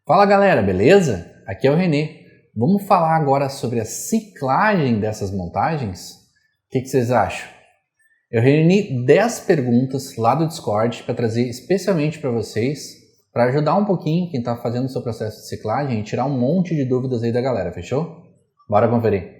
Fala galera, beleza? Aqui é o Renê. Vamos falar agora sobre a ciclagem dessas montagens? O que vocês acham? Eu reuni 10 perguntas lá do Discord para trazer especialmente para vocês, para ajudar um pouquinho quem está fazendo o seu processo de ciclagem e tirar um monte de dúvidas aí da galera, fechou? Bora conferir!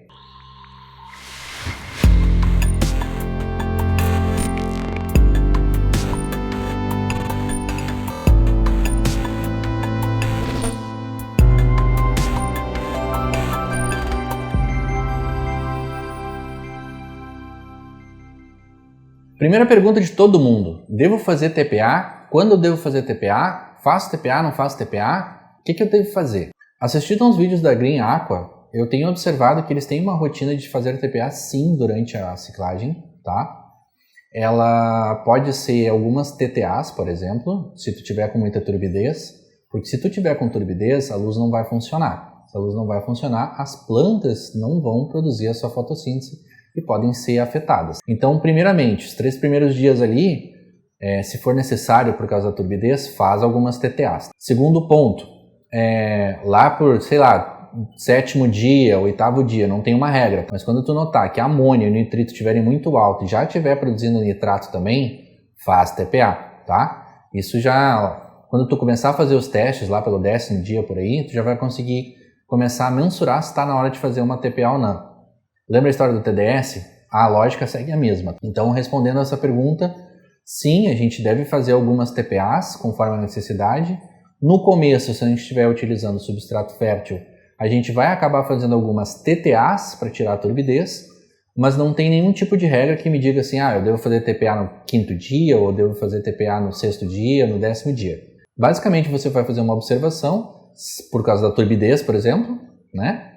Primeira pergunta de todo mundo. Devo fazer TPA? Quando eu devo fazer TPA? Faço TPA? Não faço TPA? O que eu devo fazer? Assistindo aos vídeos da Green Aqua, eu tenho observado que eles têm uma rotina de fazer TPA sim durante a ciclagem, tá? Ela pode ser algumas TTAs, por exemplo, se tu tiver com muita turbidez, porque se tu tiver com turbidez, a luz não vai funcionar. Se a luz não vai funcionar, as plantas não vão produzir a sua fotossíntese e podem ser afetadas. Então, primeiramente, os 3 primeiros dias ali, se for necessário por causa da turbidez, faz algumas TTAs. Segundo ponto, lá por, sei lá, 7º dia, 8º dia, não tem uma regra, mas quando tu notar que a amônia e o nitrito estiverem muito alto e já estiver produzindo nitrato também, faz TPA, tá? Isso já, quando tu começar a fazer os testes lá pelo 10º dia por aí, tu já vai conseguir começar a mensurar se está na hora de fazer uma TPA ou não. Lembra a história do TDS? A lógica segue a mesma. Então, respondendo a essa pergunta, sim, a gente deve fazer algumas TPAs conforme a necessidade. No começo, se a gente estiver utilizando substrato fértil, a gente vai acabar fazendo algumas TTAs para tirar a turbidez, mas não tem nenhum tipo de regra que me diga assim, eu devo fazer TPA no 5º dia, ou devo fazer TPA no 6º dia, no 10º dia. Basicamente, você vai fazer uma observação, por causa da turbidez, por exemplo, né?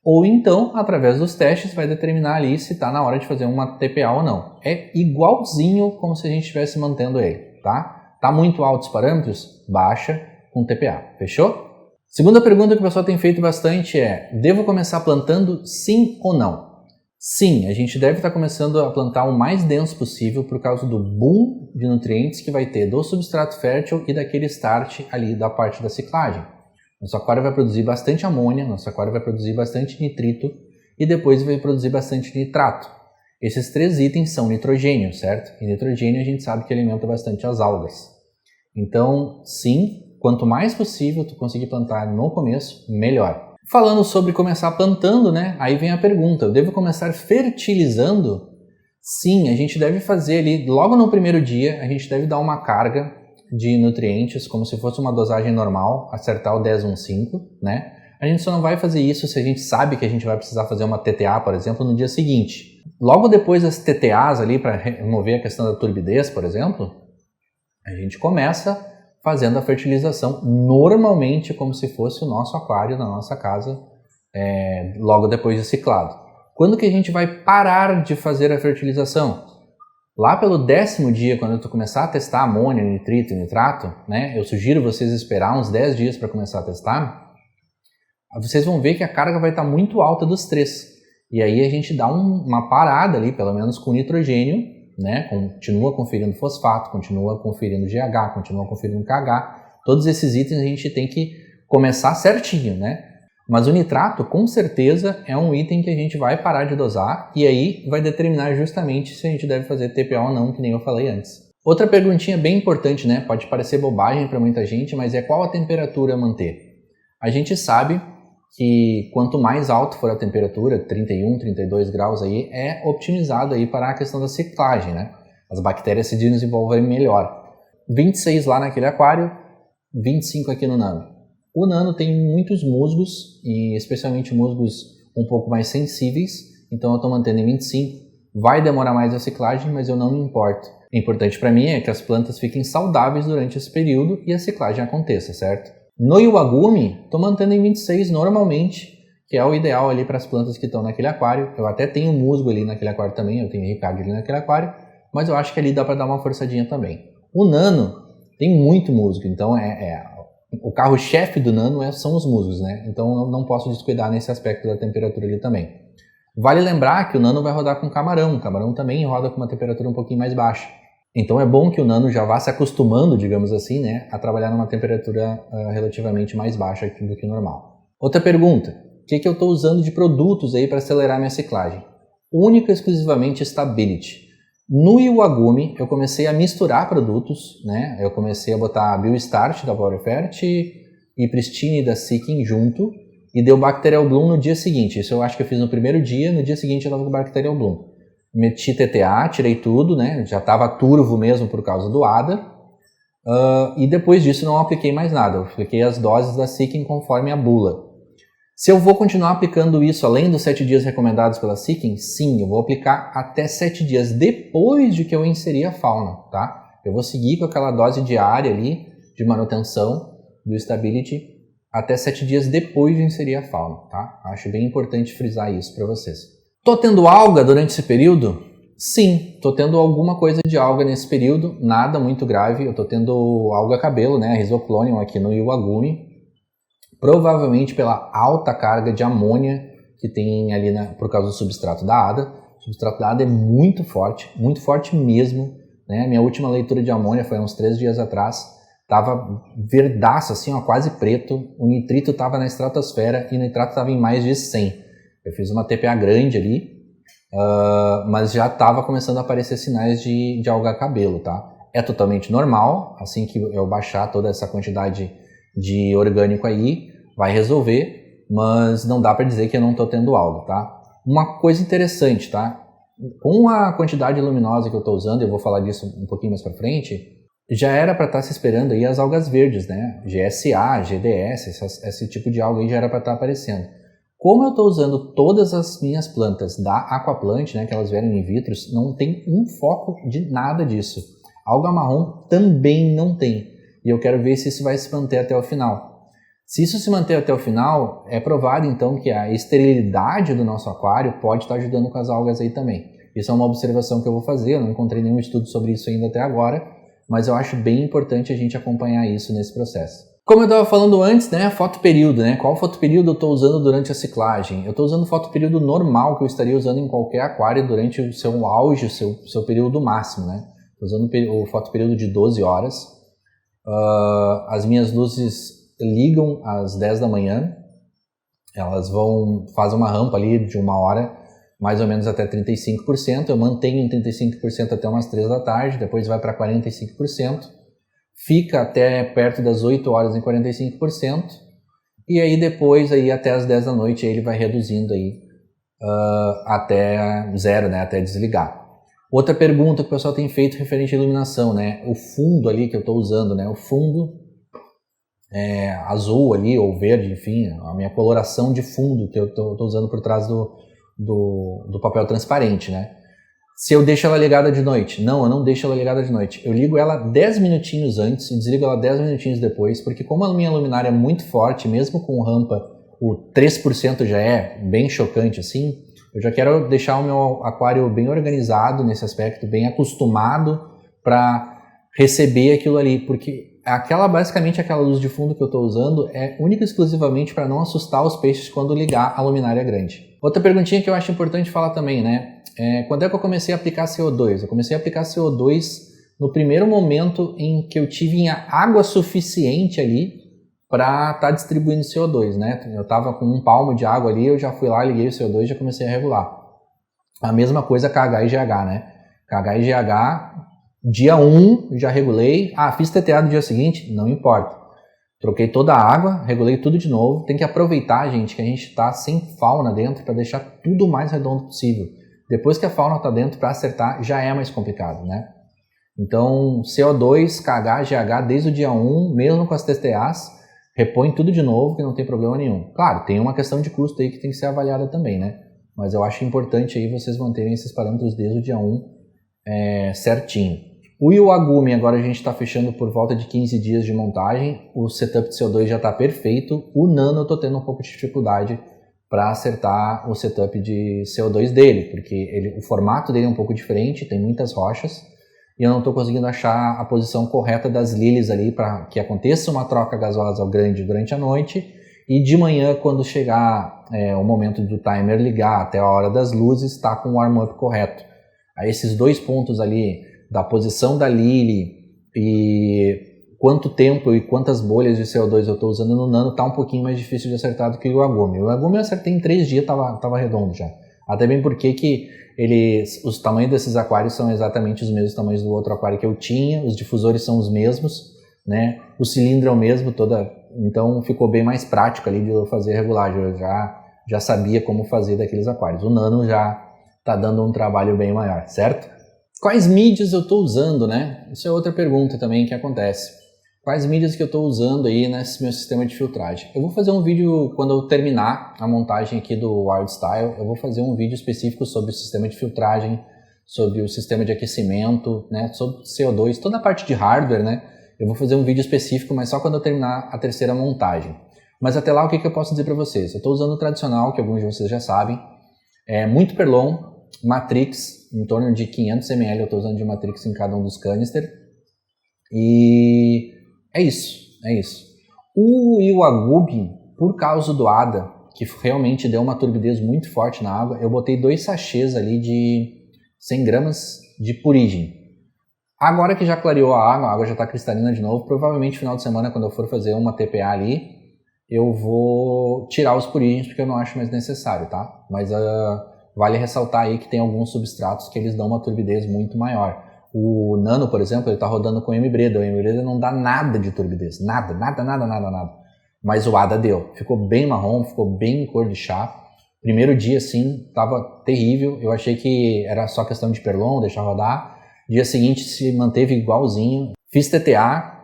Ou então, através dos testes, vai determinar ali se está na hora de fazer uma TPA ou não. É igualzinho como se a gente estivesse mantendo ele, tá? Tá muito altos os parâmetros? Baixa com TPA, fechou? Segunda pergunta que o pessoal tem feito bastante é: devo começar plantando sim ou não? Sim, a gente deve estar começando a plantar o mais denso possível por causa do boom de nutrientes que vai ter do substrato fértil e daquele start ali da parte da ciclagem. Nosso aquário vai produzir bastante amônia, nosso aquário vai produzir bastante nitrito e depois vai produzir bastante nitrato. Esses 3 itens são nitrogênio, certo? E nitrogênio a gente sabe que alimenta bastante as algas. Então, sim, quanto mais possível tu conseguir plantar no começo, melhor. Falando sobre começar plantando, né? Aí vem a pergunta, eu devo começar fertilizando? Sim, a gente deve fazer ali, logo no primeiro dia, a gente deve dar uma carga de nutrientes, como se fosse uma dosagem normal, acertar o 10-1-5, né? A gente só não vai fazer isso se a gente sabe que a gente vai precisar fazer uma TTA, por exemplo, no dia seguinte. Logo depois das TTAs ali, para remover a questão da turbidez, por exemplo, a gente começa fazendo a fertilização normalmente como se fosse o nosso aquário na nossa casa, logo depois de ciclado. Quando que a gente vai parar de fazer a fertilização? Lá pelo 10º dia, quando tu começar a testar amônia, nitrito e nitrato, né, eu sugiro vocês esperar uns 10 dias para começar a testar, vocês vão ver que a carga vai estar muito alta dos 3. E aí a gente dá uma parada ali, pelo menos com nitrogênio, né, continua conferindo fosfato, continua conferindo GH, continua conferindo KH. Todos esses itens a gente tem que começar certinho, né? Mas o nitrato, com certeza, é um item que a gente vai parar de dosar e aí vai determinar justamente se a gente deve fazer TPA ou não, que nem eu falei antes. Outra perguntinha bem importante, né? Pode parecer bobagem para muita gente, mas é qual a temperatura a manter? A gente sabe que quanto mais alto for a temperatura, 31, 32 graus aí, é otimizado aí para a questão da ciclagem, né? As bactérias se desenvolvem melhor. 26 lá naquele aquário, 25 aqui no nano. O nano tem muitos musgos, e especialmente musgos um pouco mais sensíveis, então eu estou mantendo em 25. Vai demorar mais a ciclagem, mas eu não me importo. O importante para mim é que as plantas fiquem saudáveis durante esse período e a ciclagem aconteça, certo? No Iwagumi, estou mantendo em 26 normalmente, que é o ideal ali para as plantas que estão naquele aquário. Eu até tenho musgo ali naquele aquário também, eu tenho Ricardo ali naquele aquário, mas eu acho que ali dá para dar uma forçadinha também. O nano tem muito musgo, então o carro-chefe do nano são os musgos, né? Então eu não posso descuidar nesse aspecto da temperatura ali também. Vale lembrar que o nano vai rodar com camarão. O camarão também roda com uma temperatura um pouquinho mais baixa. Então é bom que o nano já vá se acostumando, digamos assim, né, a trabalhar numa temperatura relativamente mais baixa do que o normal. Outra pergunta, o que eu estou usando de produtos aí para acelerar minha ciclagem? Única e exclusivamente Stability. No Iwagumi eu comecei a misturar produtos, né, eu comecei a botar BioStart da PowerFert e Pristine da Seeking junto e deu Bacterial Bloom no dia seguinte. Isso eu acho que eu fiz no primeiro dia, no dia seguinte eu estava com Bacterial Bloom. Meti TTA, tirei tudo, né? Já estava turvo mesmo por causa do ADA. E depois disso não apliquei mais nada. Eu apliquei as doses da Seeking conforme a bula. Se eu vou continuar aplicando isso além dos 7 dias recomendados pela Seeking, sim, eu vou aplicar até 7 dias depois de que eu inserir a fauna, tá? Eu vou seguir com aquela dose diária ali de manutenção do Stability até 7 dias depois de inserir a fauna, tá? Acho bem importante frisar isso para vocês. Tô tendo alga durante esse período? Sim, tô tendo alguma coisa de alga nesse período, nada muito grave. Eu tô tendo alga cabelo, né, Rhizoclonium aqui no Iwagumi, provavelmente pela alta carga de amônia que tem ali por causa do substrato da ADA. O substrato da ADA é muito forte mesmo, né? Minha última leitura de amônia foi há uns 3 dias atrás, tava verdaço assim, ó, quase preto, o nitrito tava na estratosfera e o nitrato tava em mais de 100. Eu fiz uma TPA grande ali, mas já estava começando a aparecer sinais de algar cabelo, tá? É totalmente normal, assim que eu baixar toda essa quantidade de orgânico aí, vai resolver, mas não dá para dizer que eu não estou tendo alga, tá? Uma coisa interessante, tá? Com a quantidade luminosa que eu estou usando, eu vou falar disso um pouquinho mais para frente, já era para estar se esperando aí as algas verdes, né? GSA, GDS, esse tipo de alga aí já era para estar aparecendo. Como eu estou usando todas as minhas plantas da Aquaplant, né, que elas vieram in vitro, não tem um foco de nada disso. Alga marrom também não tem. E eu quero ver se isso vai se manter até o final. Se isso se manter até o final, é provado então que a esterilidade do nosso aquário pode estar ajudando com as algas aí também. Isso é uma observação que eu vou fazer, eu não encontrei nenhum estudo sobre isso ainda até agora, mas eu acho bem importante a gente acompanhar isso nesse processo. Como eu estava falando antes, né, fotoperíodo, né? Qual fotoperíodo eu estou usando durante a ciclagem? Eu estou usando o fotoperíodo normal que eu estaria usando em qualquer aquário durante o seu auge, o seu período máximo, né? Estou usando o fotoperíodo de 12 horas. As minhas luzes ligam às 10 da manhã. Elas fazem uma rampa ali de 1 hora, mais ou menos até 35%. Eu mantenho em 35% até umas 3 da tarde, depois vai para 45%. Fica até perto das 8 horas em 45%, e aí depois aí até as 10 da noite ele vai reduzindo aí até zero, né, até desligar. Outra pergunta que o pessoal tem feito referente à iluminação, né, o fundo ali que eu estou usando, né, o fundo azul ali ou verde, enfim, a minha coloração de fundo que eu estou usando por trás do papel transparente, né. Se eu deixo ela ligada de noite? Não, eu não deixo ela ligada de noite. Eu ligo ela 10 minutinhos antes e desligo ela 10 minutinhos depois, porque como a minha luminária é muito forte, mesmo com rampa, o 3% já é bem chocante assim, eu já quero deixar o meu aquário bem organizado nesse aspecto, bem acostumado para receber aquilo ali, porque basicamente aquela luz de fundo que eu estou usando é única e exclusivamente para não assustar os peixes quando ligar a luminária grande. Outra perguntinha que eu acho importante falar também, né? Quando é que eu comecei a aplicar CO2? Eu comecei a aplicar CO2 no primeiro momento em que eu tive água suficiente ali para estar distribuindo CO2, né? Eu estava com 1 palmo de água ali, eu já fui lá, liguei o CO2 e já comecei a regular. A mesma coisa KH e GH, né? KH e GH, dia 1 já regulei. Fiz TTA no dia seguinte? Não importa. Troquei toda a água, regulei tudo de novo. Tem que aproveitar, gente, que a gente está sem fauna dentro para deixar tudo o mais redondo possível. Depois que a fauna está dentro, para acertar, já é mais complicado, né? Então, CO2, KH, GH, desde o dia 1, mesmo com as TTAs, repõe tudo de novo, que não tem problema nenhum. Claro, tem uma questão de custo aí que tem que ser avaliada também, né? Mas eu acho importante aí vocês manterem esses parâmetros desde o dia 1 certinho. O Iwagumi, agora a gente está fechando por volta de 15 dias de montagem, o setup de CO2 já está perfeito, o Nano eu estou tendo um pouco de dificuldade para acertar o setup de CO2 dele, porque o formato dele é um pouco diferente, tem muitas rochas, e eu não estou conseguindo achar a posição correta das lilies ali para que aconteça uma troca gasosa grande durante a noite, e de manhã, quando chegar o momento do timer ligar até a hora das luzes, está com o warm-up correto. Aí esses 2 pontos ali, da posição da Lily e quanto tempo e quantas bolhas de CO2 eu estou usando no Nano, tá um pouquinho mais difícil de acertar do que o Iwagumi. O Iwagumi eu acertei em 3 dias, tava redondo já. Até bem porque que os tamanhos desses aquários são exatamente os mesmos tamanhos do outro aquário que eu tinha, os difusores são os mesmos, né? O cilindro é o mesmo, então ficou bem mais prático ali de eu fazer a regulagem. Eu já sabia como fazer daqueles aquários. O Nano já tá dando um trabalho bem maior, certo? Quais mídias eu estou usando, né? Isso é outra pergunta também que acontece. Quais mídias que eu estou usando aí nesse meu sistema de filtragem? Eu vou fazer um vídeo, quando eu terminar a montagem aqui do Wild Style, eu vou fazer um vídeo específico sobre o sistema de filtragem, sobre o sistema de aquecimento, né? Sobre CO2, toda a parte de hardware, né? Eu vou fazer um vídeo específico, mas só quando eu terminar a terceira montagem. Mas até lá, o que eu posso dizer para vocês? Eu estou usando o tradicional, que alguns de vocês já sabem, muito Perlon, Matrix, em torno de 500 ml eu estou usando de Matrix em cada um dos canister. E é isso. O Iwagumi, por causa do ADA, que realmente deu uma turbidez muito forte na água, eu botei 2 sachês ali de 100 gramas de purigem. Agora que já clareou a água já está cristalina de novo, provavelmente no final de semana, quando eu for fazer uma TPA ali, eu vou tirar os purigens, porque eu não acho mais necessário, tá? Mas vale ressaltar aí que tem alguns substratos que eles dão uma turbidez muito maior. O Nano, por exemplo, ele está rodando com M-Breda. O M-Breda não dá nada de turbidez, nada. Mas o ADA deu. Ficou bem marrom, ficou bem cor de chá. Primeiro dia, assim, estava terrível. Eu achei que era só questão de Perlon, deixar rodar. Dia seguinte se manteve igualzinho. Fiz TTA.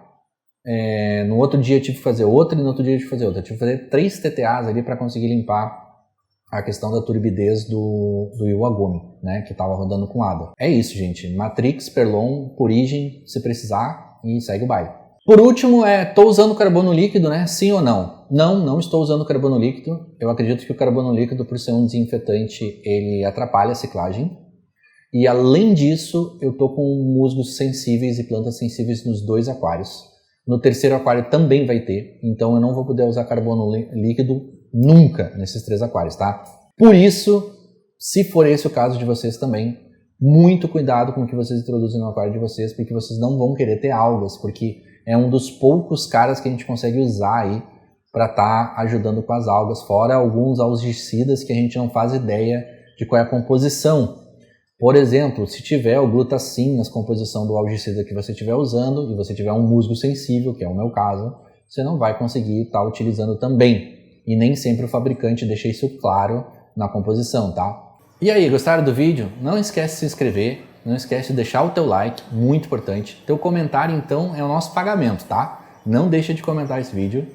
No outro dia eu tive que fazer outra e no outro dia eu tive que fazer outra. Eu tive que fazer 3 TTAs ali para conseguir limpar a questão da turbidez do Iwagumi, né, que estava rodando com ADA. É isso, gente. Matrix, Perlon, purigem, se precisar, e segue o baile. Por último, estou usando carbono líquido, né? Sim ou não? Não estou usando carbono líquido. Eu acredito que o carbono líquido, por ser um desinfetante, ele atrapalha a ciclagem. E além disso, eu estou com musgos sensíveis e plantas sensíveis nos 2 aquários. No terceiro aquário também vai ter, então eu não vou poder usar carbono líquido nunca nesses 3 aquários, tá? Por isso, se for esse o caso de vocês também, muito cuidado com o que vocês introduzem no aquário de vocês, porque vocês não vão querer ter algas, porque é um dos poucos caras que a gente consegue usar aí para estar ajudando com as algas, fora alguns algicidas que a gente não faz ideia de qual é a composição. Por exemplo, se tiver o glutacin na composição do algicida que você estiver usando e você tiver um musgo sensível, que é o meu caso, você não vai conseguir estar utilizando também. E nem sempre o fabricante deixa isso claro na composição, tá? E aí, gostaram do vídeo? Não esquece de se inscrever, não esquece de deixar o teu like, muito importante. Teu comentário, então, é o nosso pagamento, tá? Não deixa de comentar esse vídeo.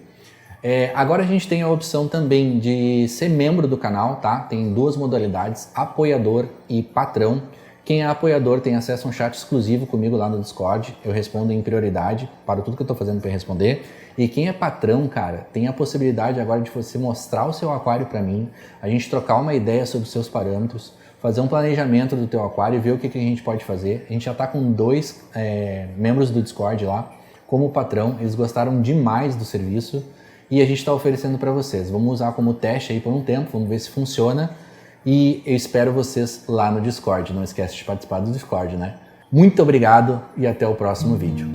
Agora a gente tem a opção também de ser membro do canal, tá? Tem 2 modalidades, apoiador e patrão. Quem é apoiador tem acesso a um chat exclusivo comigo lá no Discord. Eu respondo em prioridade para tudo que eu tô fazendo para responder. E quem é patrão, cara, tem a possibilidade agora de você mostrar o seu aquário para mim, a gente trocar uma ideia sobre os seus parâmetros, fazer um planejamento do teu aquário e ver o que a gente pode fazer. A gente já tá com 2 membros do Discord lá como patrão, eles gostaram demais do serviço. E a gente está oferecendo para vocês. Vamos usar como teste aí por um tempo, vamos ver se funciona. E eu espero vocês lá no Discord. Não esquece de participar do Discord, né? Muito obrigado e até o próximo vídeo.